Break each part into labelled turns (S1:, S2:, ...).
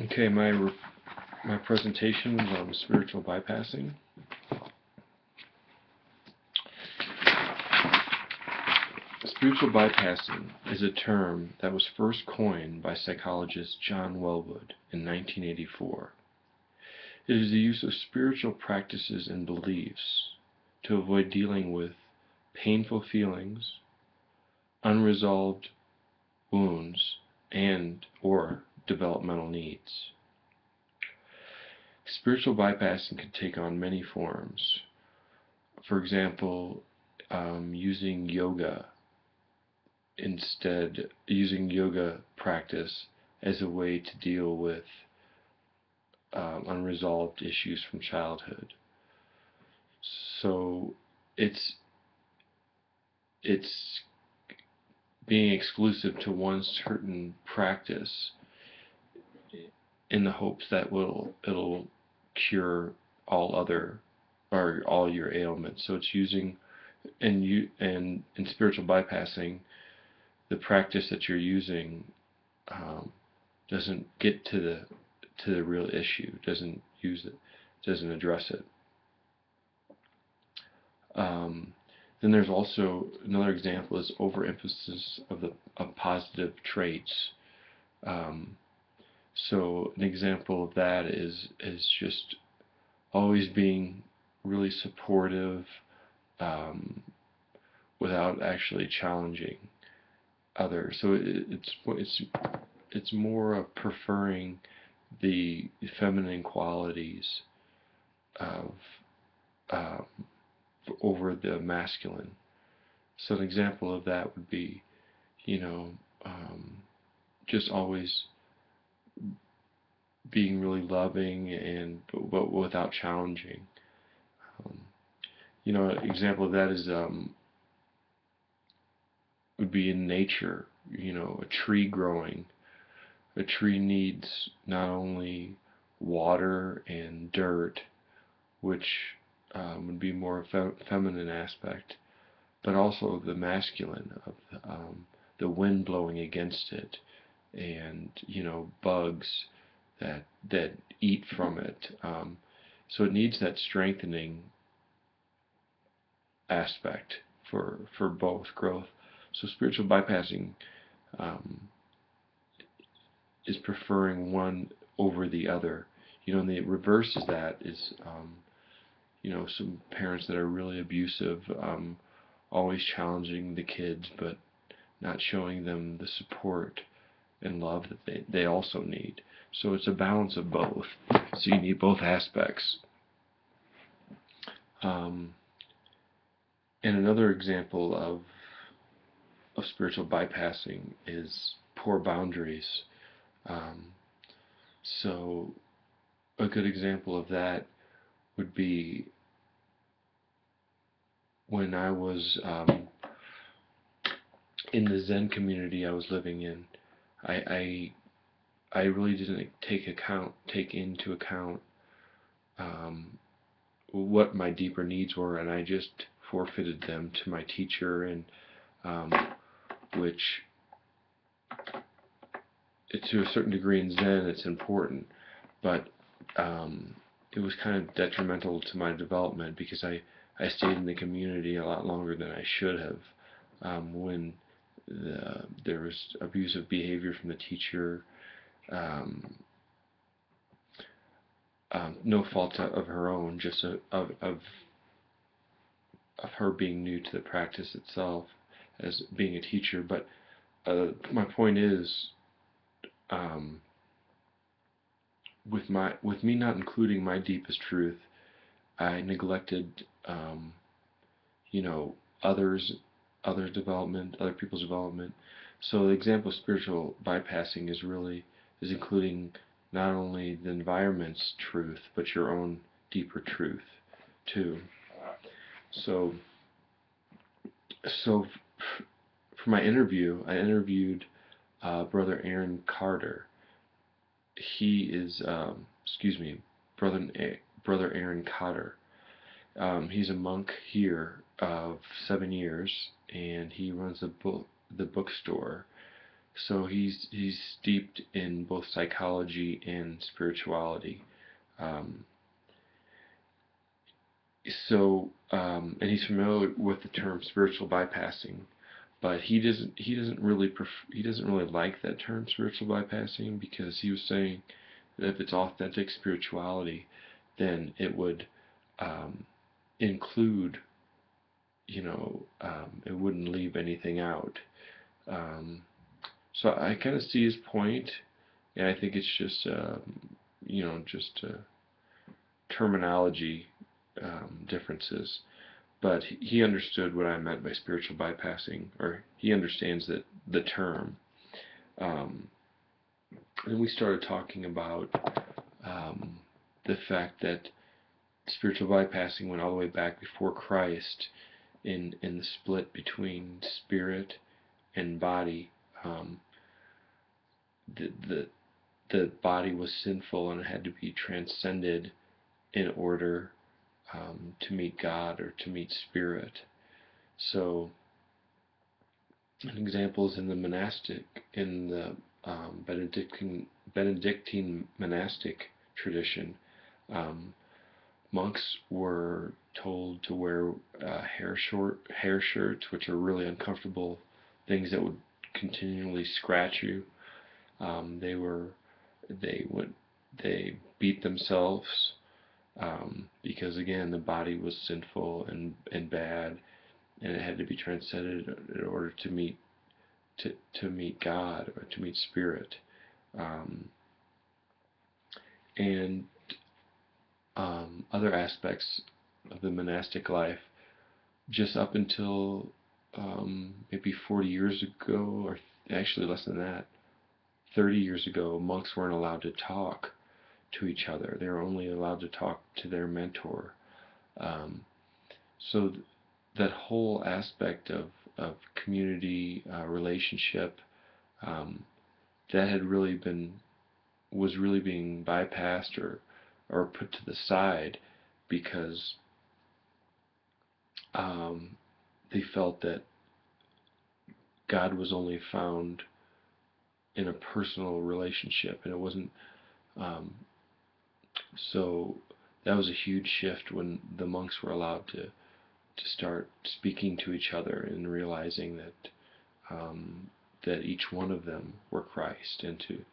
S1: Okay, my presentation is on spiritual bypassing. Spiritual bypassing is a term that was first coined by psychologist John Welwood in 1984. It is the use of spiritual practices and beliefs to avoid dealing with painful feelings, unresolved wounds, and/or developmental needs. Spiritual bypassing can take on many forms. For example, using yoga practice as a way to deal with unresolved issues from childhood. So it's being exclusive to one certain practice in the hopes that it'll cure all your ailments. So it's using and in spiritual bypassing, the practice that you're using doesn't get to the real issue, doesn't address it. Then there's also another example is overemphasis of positive traits. So an example of that is just always being really supportive without actually challenging others. So it's more of preferring the feminine qualities of over the masculine. So an example of that would be, just always being really loving but without challenging. An example of that is would be in nature. A tree growing. A tree needs not only water and dirt, which would be more a feminine aspect, but also the masculine of the wind blowing against it, and bugs that eat from it. So it needs that strengthening aspect for both growth. So spiritual bypassing is preferring one over the other. And the reverse of that is some parents that are really abusive, always challenging the kids, but not showing them the support and love that they also need. So it's a balance of both. So you need both aspects. And another example of spiritual bypassing is poor boundaries. So a good example of that would be when I was in the Zen community I was living in. I really didn't take into account what my deeper needs were, and I just forfeited them to my teacher, and which to a certain degree in Zen it's important, but it was kind of detrimental to my development because I stayed in the community a lot longer than I should have when there was abusive behavior from the teacher, no fault of her own, just of her being new to the practice itself as being a teacher. But my point is, with me not including my deepest truth, I neglected others' development, other people's development. So the example of spiritual bypassing is including not only the environment's truth, but your own deeper truth too. So for my interview, I interviewed Brother Aaron Carter. He is, Brother Aaron Cotter. He's a monk here of 7 years, and he runs the bookstore So he's steeped in both psychology and spirituality. Um, and he's familiar with the term spiritual bypassing, but he doesn't really like that term spiritual bypassing, because he was saying that if it's authentic spirituality, then it would include, it wouldn't leave anything out. Um, so I kind of see his point, and I think it's just just terminology differences. But he understood what I meant by spiritual bypassing, or he understands that the term. Um, and we started talking about um, the fact that spiritual bypassing went all the way back before Christ, in the split between spirit and body. Um, the, the the body was sinful and it had to be transcended in order to meet God or to meet spirit. So an example is in the Benedictine monastic tradition. Um, Monks were told to wear hair shirts, which are really uncomfortable things that would continually scratch you. They were they would they beat themselves, because again the body was sinful and bad, and it had to be transcended in order to meet God or to meet spirit. Um, and Other aspects of the monastic life, just up until maybe 40 years ago, or actually less than that, 30 years ago, monks weren't allowed to talk to each other. They were only allowed to talk to their mentor. Um, so that whole aspect of community relationship, um, that had really been was really being bypassed or put to the side, because um, they felt that God was only found in a personal relationship, and it wasn't. Um, so that was a huge shift when the monks were allowed to start speaking to each other and realizing um, that each one of them were Christ, and to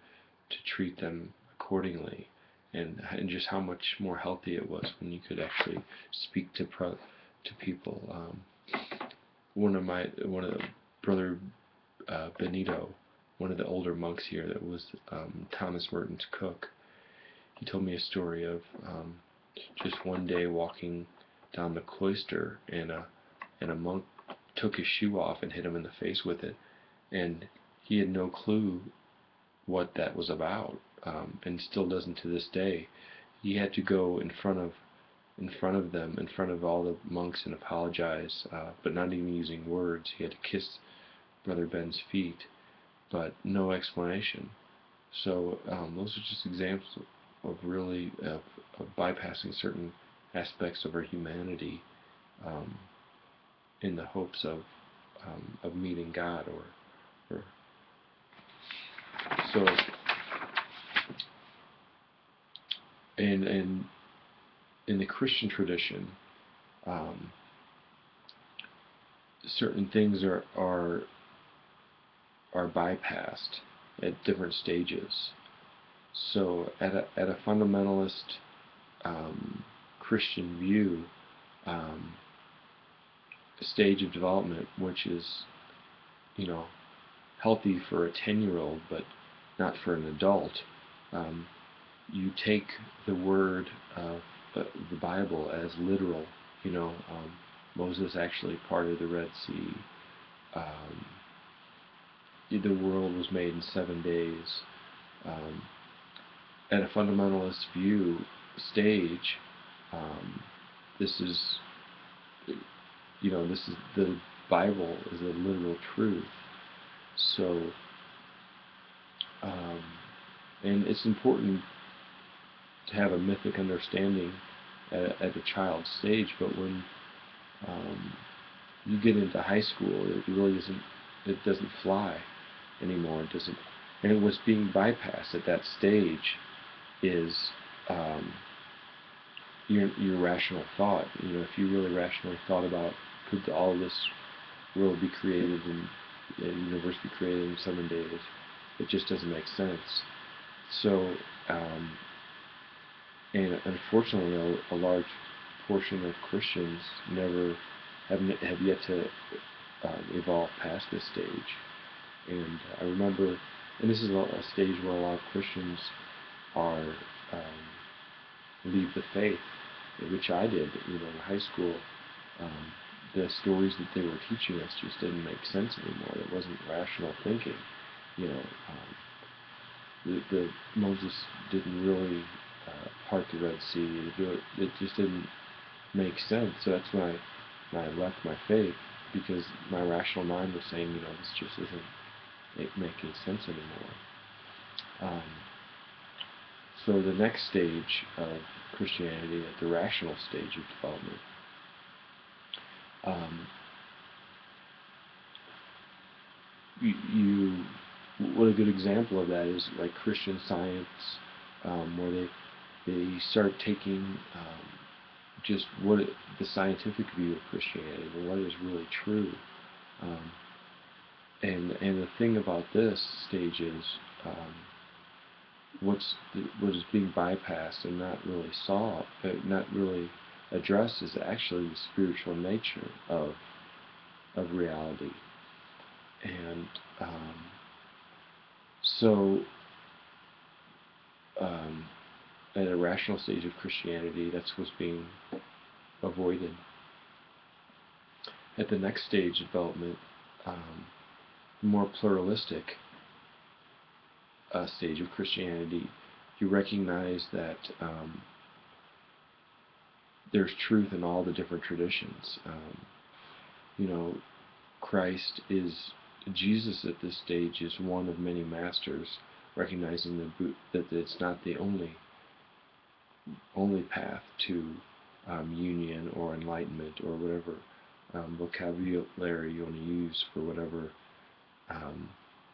S1: treat them accordingly, and just how much more healthy it was when you could actually speak to people. One of the brother Benito, one of the older monks here, that was Thomas Merton's cook. He told me a story of just one day walking down the cloister, and a monk took his shoe off and hit him in the face with it, and he had no clue what that was about, and still doesn't to this day. He had to go in front of all the monks, and apologize, but not even using words. He had to kiss Brother Ben's feet, but no explanation. So those are just examples of really of bypassing certain aspects of our humanity, um, in the hopes of meeting God, or so. And in the Christian tradition, um, certain things are bypassed at different stages. So at a fundamentalist Christian view, um, stage of development, which is, you know, healthy for a 10-year-old, but not for an adult, um, you take the word of the Bible as literal. Moses actually parted the Red Sea. Um, the world was made in 7 days. Um, at a fundamentalist view stage, um, this is, this is the Bible is a literal truth. So, um, and it's important to have a mythic understanding at a child's stage, but when you get into high school, it really isn't. It doesn't fly. anymore. It doesn't, and what's being bypassed at that stage is um, your rational thought. If you really rationally thought about, could all this world be created and the universe be created in 7 days, it just doesn't make sense. So, and unfortunately, a large portion of Christians never have yet to evolve past this stage. And I remember, and this is a stage where a lot of Christians are leave the faith, which I did. In high school, the stories that they were teaching us just didn't make sense anymore. It wasn't rational thinking. You know, the Moses didn't really part the Red Sea. It just didn't make sense. So that's when I left my faith, because my rational mind was saying, this just isn't making sense anymore. So the next stage of Christianity, at the rational stage of development, what a good example of that is like Christian Science, where they start taking just the scientific view of Christianity and what is really true. And the thing about this stage is what is being bypassed and not really solved, not really addressed, is actually the spiritual nature of reality. And so at a rational stage of Christianity, that's what's being avoided. At the next stage of development, more pluralistic stage of Christianity, you recognize that there's truth in all the different traditions. Jesus at this stage is one of many masters, recognizing that it's not the only path to union or enlightenment, or whatever vocabulary you want to use for whatever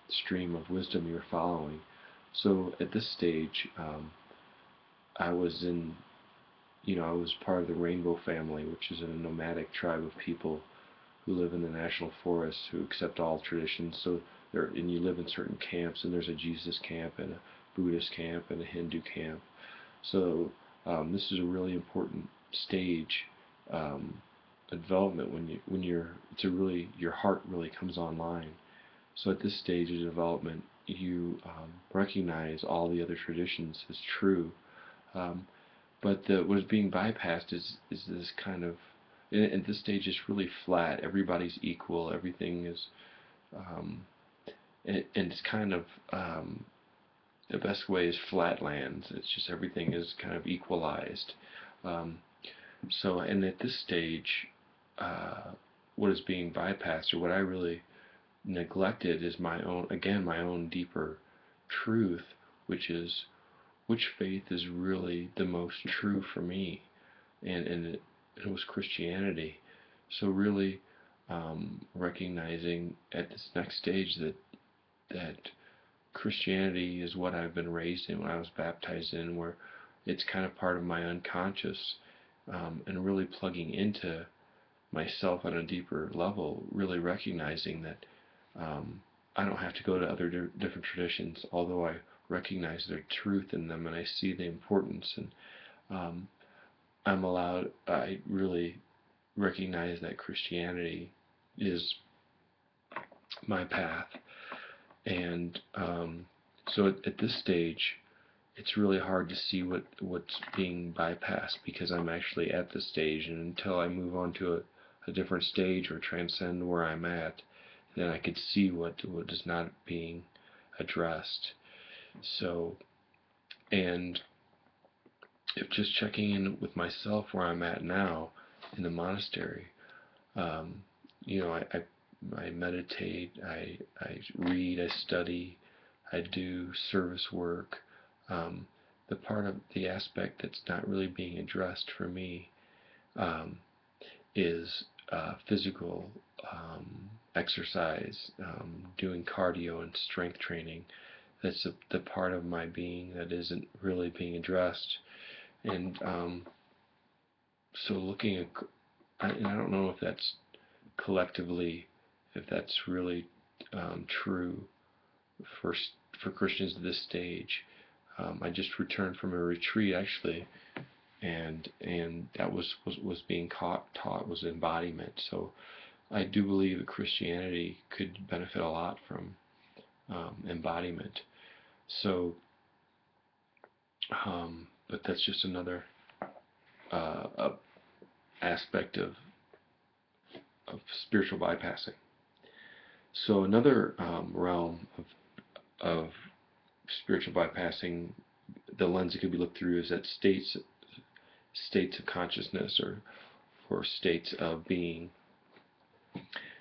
S1: stream of wisdom you're following. So at this stage, I was part of the Rainbow family, which is a nomadic tribe of people who live in the national forests, who accept all traditions. And you live in certain camps, and there's a Jesus camp and a Buddhist camp and a Hindu camp. So this is a really important stage of development when your heart really comes online. So at this stage of development, you recognize all the other traditions as true, but what is being bypassed is this kind of, at this stage, it's really flat. Everybody's equal. Everything is, and it's kind of, the best way is flatlands. It's just everything is kind of equalized. And at this stage, what is being bypassed, or what I really neglected, is my own deeper truth, which is which faith is really the most true for me, and it was Christianity. So really recognizing at this next stage that Christianity is what I've been raised in, what I was baptized in, where it's kind of part of my unconscious, and really plugging into myself on a deeper level, really recognizing that I don't have to go to other different traditions, although I recognize their truth in them and I see the importance, and I really recognize that Christianity is my path. And so at this stage, it's really hard to see what's being bypassed, because I'm actually at the stage, and until I move on to a different stage or transcend where I'm at, then I could see what is not being addressed. So, and if just checking in with myself where I'm at now in the monastery, I meditate, I read, I study, I do service work. The part of the aspect that's not really being addressed for me is physical exercise, doing cardio and strength training. That's the part of my being that isn't really being addressed. And so looking at, and I don't know if that's collectively, if that's really true for for Christians at this stage. I just returned from a retreat actually, and that was being taught was embodiment. So I do believe that Christianity could benefit a lot from embodiment. So, but that's just another aspect of spiritual bypassing. So another realm of spiritual bypassing, the lens that could be looked through is at states of consciousness or states of being.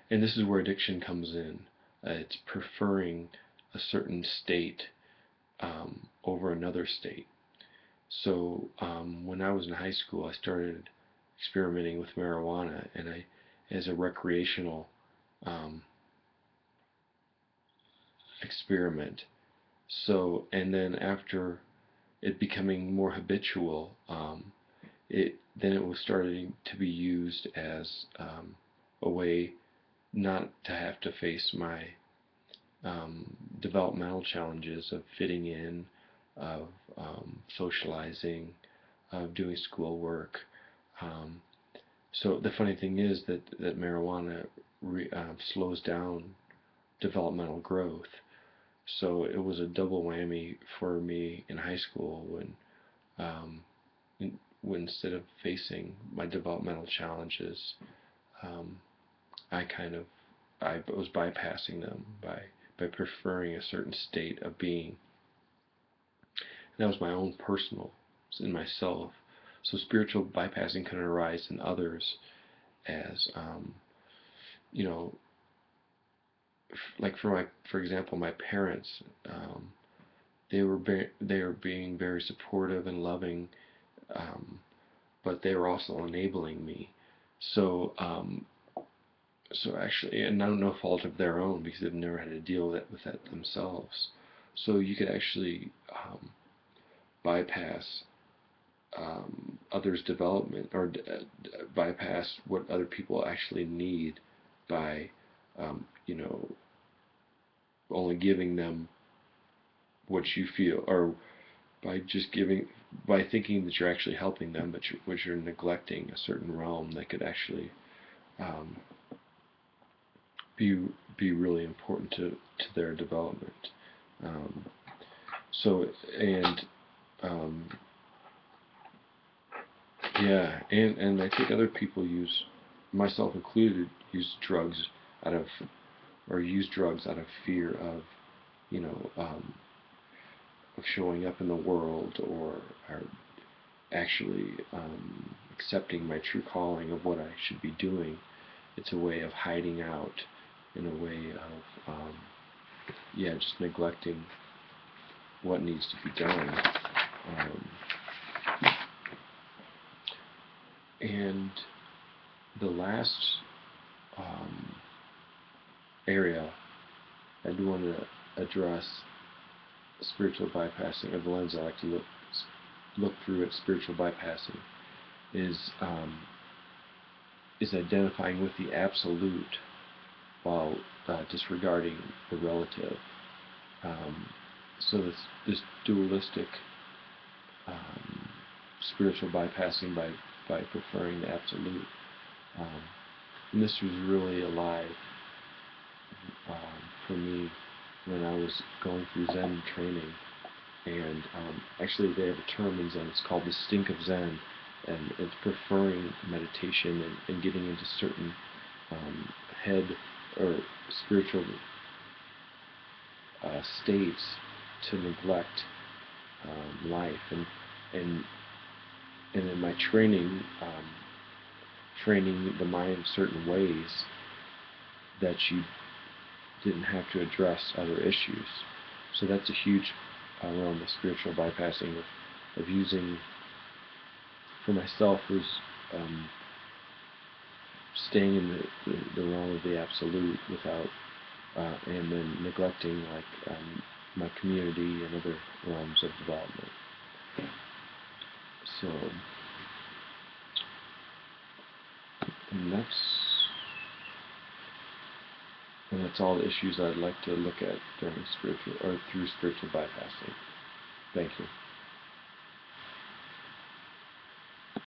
S1: And this is where addiction comes in. It's preferring a certain state over another state. So when I was in high school, I started experimenting with marijuana, and as a recreational experiment. So, and then after it becoming more habitual, it was starting to be used as a way not to have to face my developmental challenges of fitting in, of socializing, of doing schoolwork. So the funny thing is that marijuana slows down developmental growth. So it was a double whammy for me in high school when instead of facing my developmental challenges, I was bypassing them by preferring a certain state of being. And that was my own personal, in myself. So spiritual bypassing can arise in others as, like for example, my parents, they were being very supportive and loving, but they were also enabling me. So actually, and no fault of their own because they've never had to deal with that themselves. So you could actually bypass others' development or bypass what other people actually need by, only giving them what you feel, or by thinking that you're actually helping them, but you're neglecting a certain realm that could actually be really important to their development. And I think other people myself included, use drugs out of fear of, of showing up in the world or actually accepting my true calling of what I should be doing. It's a way of hiding out, in a way of just neglecting what needs to be done. And the last area I do want to address spiritual bypassing, or the lens I like to look through at spiritual bypassing, is identifying with the absolute while disregarding the relative. So this dualistic spiritual bypassing by preferring the absolute. And this was really alive for me when I was going through Zen training. And actually they have a term in Zen, it's called the stink of Zen, and it's preferring meditation and getting into certain head or spiritual states to neglect life. And in my training, training the mind in certain ways that you didn't have to address other issues. So that's a huge realm of spiritual bypassing, of using, for myself, was staying in the realm of the absolute without, and then neglecting like my community and other realms of development. So, and that's all the issues I'd like to look at during spiritual or through spiritual bypassing. Thank you.